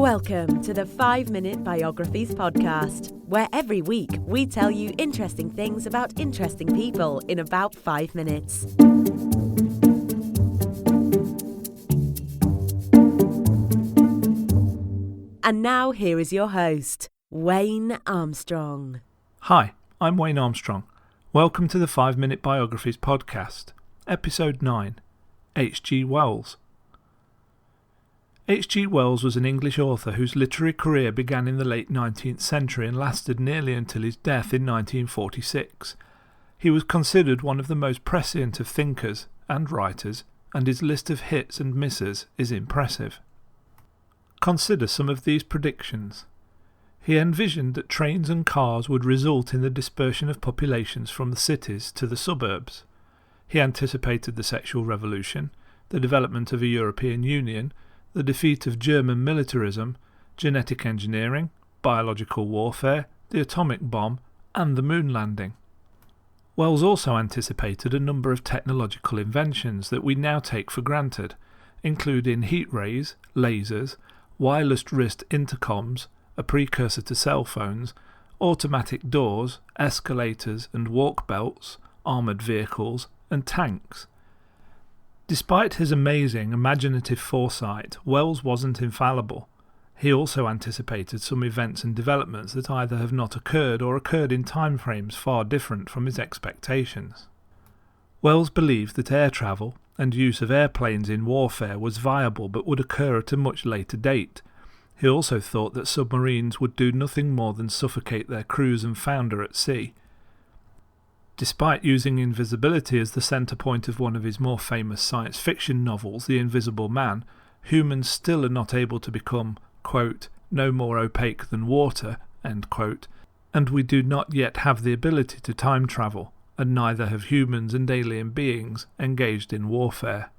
Welcome to the 5-Minute Biographies podcast, where every week we tell you interesting things about interesting people in about 5 minutes. And now here is your host, Wayne Armstrong. Hi, I'm Wayne Armstrong. Welcome to the 5-Minute Biographies podcast, episode 9, H.G. Wells. H.G. Wells was an English author whose literary career began in the late 19th century and lasted nearly until his death in 1946. He was considered one of the most prescient of thinkers and writers, and his list of hits and misses is impressive. Consider some of these predictions. He envisioned that trains and cars would result in the dispersion of populations from the cities to the suburbs. He anticipated the sexual revolution, the development of a European Union, the defeat of German militarism, genetic engineering, biological warfare, the atomic bomb, and the moon landing. Wells also anticipated a number of technological inventions that we now take for granted, including heat rays, lasers, wireless wrist intercoms, a precursor to cell phones, automatic doors, escalators and walk belts, armoured vehicles, and tanks. Despite his amazing imaginative foresight, Wells wasn't infallible. He also anticipated some events and developments that either have not occurred or occurred in timeframes far different from his expectations. Wells believed that air travel and use of airplanes in warfare was viable but would occur at a much later date. He also thought that submarines would do nothing more than suffocate their crews and founder at sea. Despite using invisibility as the centre point of one of his more famous science fiction novels, The Invisible Man, humans still are not able to become, quote, no more opaque than water, end quote, and we do not yet have the ability to time travel, and neither have humans and alien beings engaged in warfare.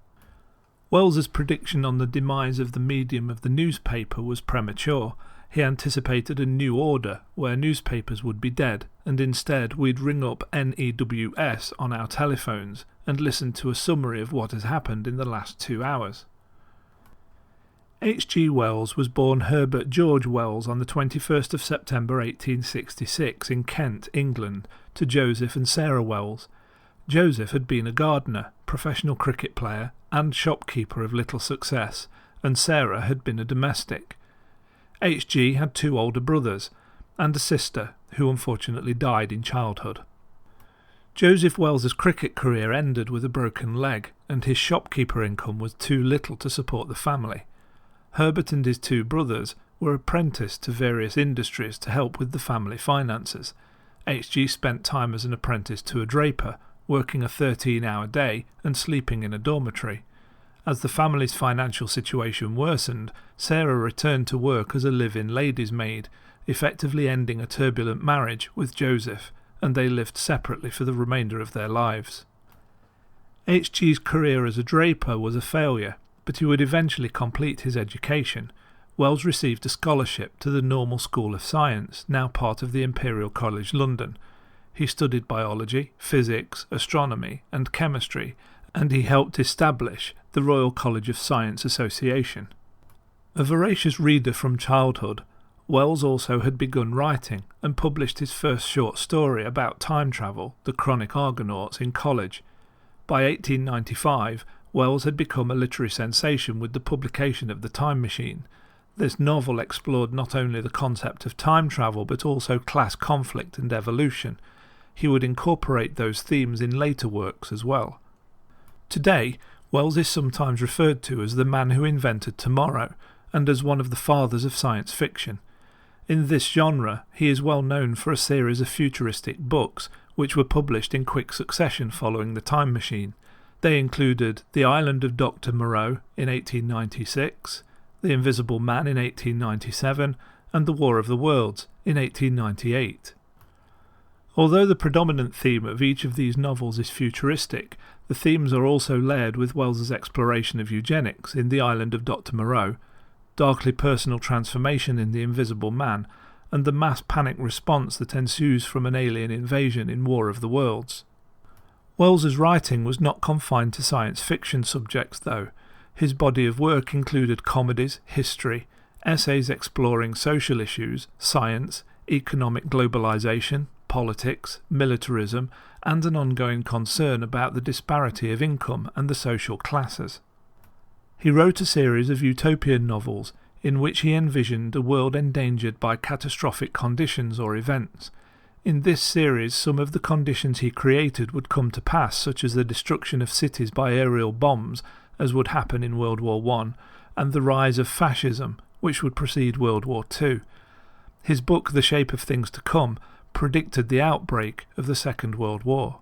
Wells's prediction on the demise of the medium of the newspaper was premature. He anticipated a new order where newspapers would be dead, and instead we'd ring up NEWS on our telephones and listen to a summary of what has happened in the last 2 hours. H.G. Wells was born Herbert George Wells on the 21st of September 1866 in Kent, England, to Joseph and Sarah Wells. Joseph had been a gardener, professional cricket player, and shopkeeper of little success, and Sarah had been a domestic. H.G. had 2 older brothers and a sister who unfortunately died in childhood. Joseph Wells's cricket career ended with a broken leg, and his shopkeeper income was too little to support the family. Herbert and his 2 brothers were apprenticed to various industries to help with the family finances. H.G. spent time as an apprentice to a draper, working a 13-hour day and sleeping in a dormitory. As the family's financial situation worsened, Sarah returned to work as a live-in lady's maid, effectively ending a turbulent marriage with Joseph, and they lived separately for the remainder of their lives. H.G.'s career as a draper was a failure, but he would eventually complete his education. Wells received a scholarship to the Normal School of Science, now part of the Imperial College London. He studied biology, physics, astronomy, and chemistry, and he helped establish the Royal College of Science Association. A voracious reader from childhood, Wells also had begun writing and published his first short story about time travel, The Chronic Argonauts, in college. By 1895, Wells had become a literary sensation with the publication of The Time Machine. This novel explored not only the concept of time travel but also class conflict and evolution. He would incorporate those themes in later works as well. Today, Wells is sometimes referred to as the man who invented tomorrow, and as one of the fathers of science fiction. In this genre, he is well known for a series of futuristic books, which were published in quick succession following The Time Machine. They included The Island of Dr. Moreau in 1896, The Invisible Man in 1897, and The War of the Worlds in 1898. Although the predominant theme of each of these novels is futuristic, the themes are also layered with Wells's exploration of eugenics in The Island of Dr. Moreau, darkly personal transformation in The Invisible Man, and the mass panic response that ensues from an alien invasion in War of the Worlds. Wells's writing was not confined to science fiction subjects, though. His body of work included comedies, history, essays exploring social issues, science, economic globalization, politics, militarism, and an ongoing concern about the disparity of income and the social classes. He wrote a series of utopian novels in which he envisioned a world endangered by catastrophic conditions or events. In this series, some of the conditions he created would come to pass, such as the destruction of cities by aerial bombs, as would happen in World War I, and the rise of fascism, which would precede World War II. His book, The Shape of Things to Come, predicted the outbreak of the Second World War.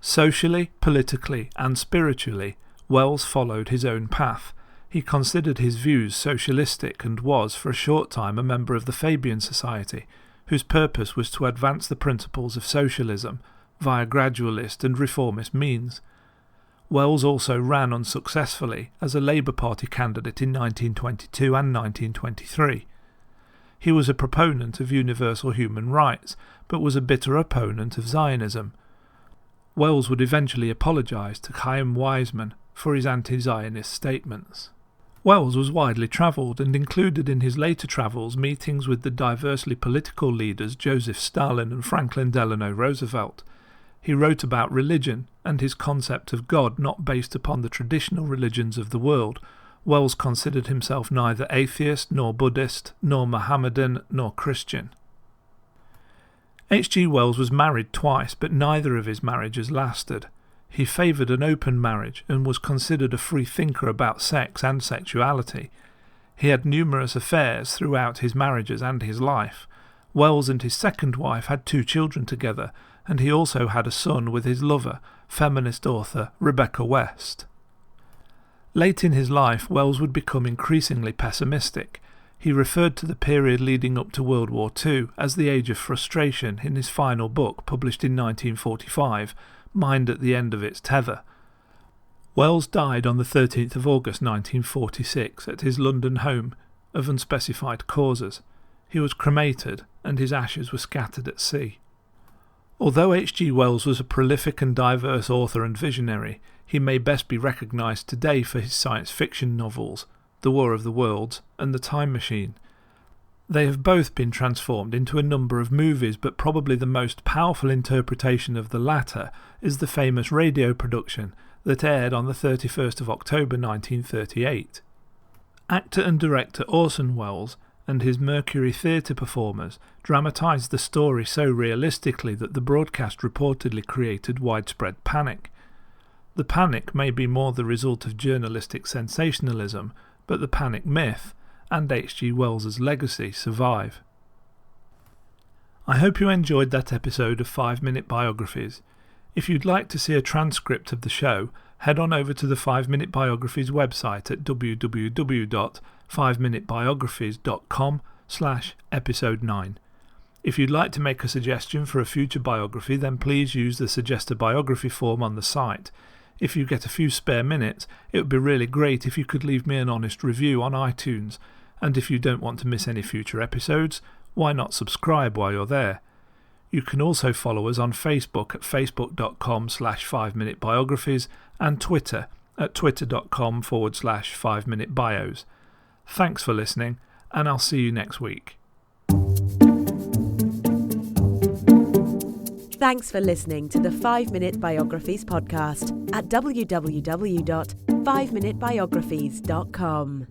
Socially, politically, and spiritually, Wells followed his own path. He considered his views socialistic and was, for a short time, a member of the Fabian Society, whose purpose was to advance the principles of socialism via gradualist and reformist means. Wells also ran unsuccessfully as a Labour Party candidate in 1922 and 1923. He was a proponent of universal human rights, but was a bitter opponent of Zionism. Wells would eventually apologise to Chaim Weizmann for his anti-Zionist statements. Wells was widely travelled and included in his later travels meetings with the diversely political leaders Joseph Stalin and Franklin Delano Roosevelt. He wrote about religion and his concept of God not based upon the traditional religions of the world. Wells considered himself neither atheist, nor Buddhist, nor Mohammedan, nor Christian. H.G. Wells was married twice, but neither of his marriages lasted. He favoured an open marriage and was considered a free thinker about sex and sexuality. He had numerous affairs throughout his marriages and his life. Wells and his second wife had 2 children together, and he also had a son with his lover, feminist author Rebecca West. Late in his life, Wells would become increasingly pessimistic. He referred to the period leading up to World War II as the Age of Frustration in his final book, published in 1945, Mind at the End of Its Tether. Wells died on the 13th of August 1946 at his London home of unspecified causes. He was cremated and his ashes were scattered at sea. Although H.G. Wells was a prolific and diverse author and visionary, he may best be recognised today for his science fiction novels, The War of the Worlds and The Time Machine. They have both been transformed into a number of movies, but probably the most powerful interpretation of the latter is the famous radio production that aired on the 31st of October 1938. Actor and director Orson Welles and his Mercury Theatre performers dramatised the story so realistically that the broadcast reportedly created widespread panic. The panic may be more the result of journalistic sensationalism, but the panic myth and H.G. Wells's legacy survive. I hope you enjoyed that episode of 5-Minute Biographies. If you'd like to see a transcript of the show, head on over to the 5-Minute Biographies website at www.5minutebiographies.com/episode 9. If you'd like to make a suggestion for a future biography, then please use the Suggest a Biography form on the site. If you get a few spare minutes, it would be really great if you could leave me an honest review on iTunes. And if you don't want to miss any future episodes, why not subscribe while you're there? You can also follow us on Facebook at facebook.com/5minutebiographies and Twitter at twitter.com/5minutebios. Thanks for listening, and I'll see you next week. Thanks for listening to the 5-Minute Biographies podcast at www.5minutebiographies.com.